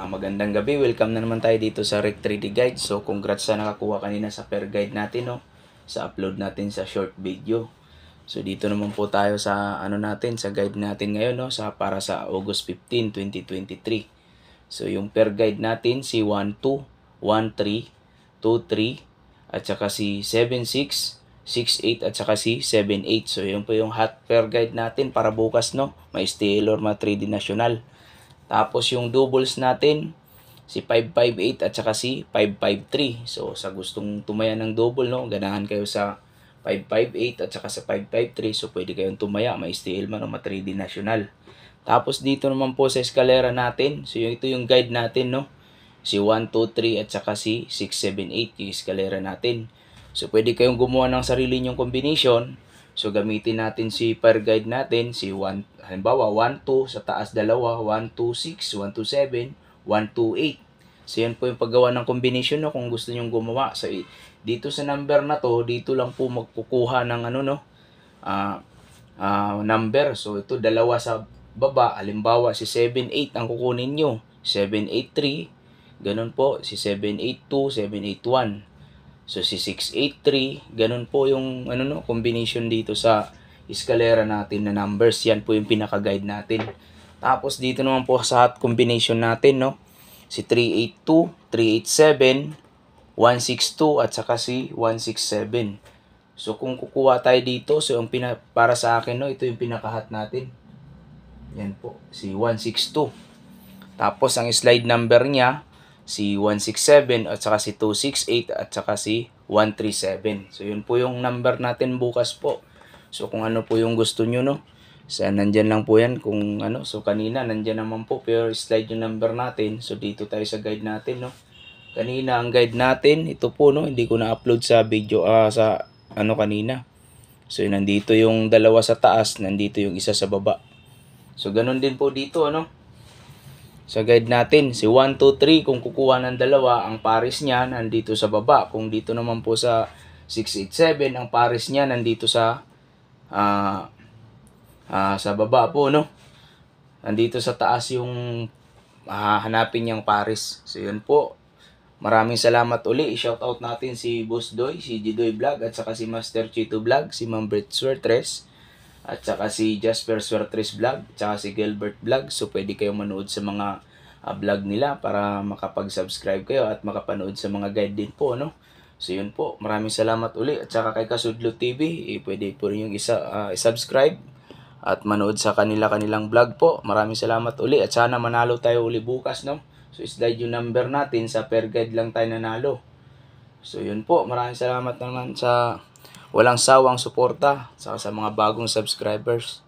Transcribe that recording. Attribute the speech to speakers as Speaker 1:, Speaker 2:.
Speaker 1: Magandang gabi, welcome na naman tayo dito sa Rec 3D Guide. So congrats sa nakakuha kanina sa per guide natin, no? Sa upload natin sa short video. So dito naman po tayo sa natin, sa guide natin ngayon, no? Para sa August 15, 2023. So yung per guide natin si 12, 13, 23 at saka si 76, 68 at saka si 78. So yun po yung hot per guide natin para bukas, no? May steel or ma 3D national. Tapos yung doubles natin, si 558 at saka si 553. So sa gustong tumaya ng double, no, ganahan kayo sa 558 at saka sa 553. So pwede kayong tumaya, may STL man o ma 3D national. Tapos dito naman po sa eskalera natin, so ito yung guide natin, no. Si 1, 2, 3 at saka si 6, 7, 8 yung eskalera natin. So pwede kayong gumawa ng sarili nyong combination. So gamitin natin si per guide natin, si 1, halimbawa 1, 2, sa taas dalawa, 1, 2, 6, 1, 2, 7, 1, 2, 8. So yan po yung paggawa ng combination, no, kung gusto nyong gumawa. So dito sa number na to, dito lang po magkukuha ng number. So ito dalawa sa baba, halimbawa si 7, 8 ang kukunin nyo. 7, 8, 3, ganun po, si 7, 8, 2, 7, 8, 1. So si 683, ganun po yung combination dito sa eskalera natin na numbers. Yan po yung pinaka-guide natin. Tapos dito naman po sa hot combination natin, no. Si 382, 387, 162 at saka si 167. So kung kukuha tayo dito, so yung para sa akin, no, ito yung pinaka-hot natin. Yan po, si 162. Tapos ang slide number niya si 167 at saka si 268 at saka si 137. So yun po yung number natin bukas po. So kung ano po yung gusto nyo, no. So nandyan lang po yan kung ano. So kanina nandyan naman po, pero slide yung number natin. So dito tayo sa guide natin, no. Kanina ang guide natin, ito po, no. Hindi ko na-upload sa video sa kanina. So nandito yung dalawa sa taas, nandito yung isa sa baba. So ganun din po dito, ano. Sa guide natin, si 1, 2, 3, kung kukuha ng dalawa, ang pares niya nandito sa baba. Kung dito naman po sa 6, 8, 7, ang pares niya nandito sa baba po, no? Nandito sa taas yung hanapin niyang pares. So yun po. Maraming salamat uli. I-shoutout natin si Boss Doy, si Jidoy Vlog, at saka si Master Chito Vlog, si Ma'am Brett Swertres, at saka si Jasper Swertres Vlog, at saka si Gilbert Vlog. So pwede kayong manood sa mga vlog nila para makapag-subscribe kayo at makapanood sa mga guide din po, no? So yun po, maraming salamat uli. At saka kay Kasudlo TV, pwede po rin yung i-subscribe at manood sa kanilang vlog po. Maraming salamat uli at sana manalo tayo uli bukas, no? So slide yung number natin, sa per guide lang tayo nanalo. So yun po, maraming salamat naman sa walang sawang suporta sa mga bagong subscribers.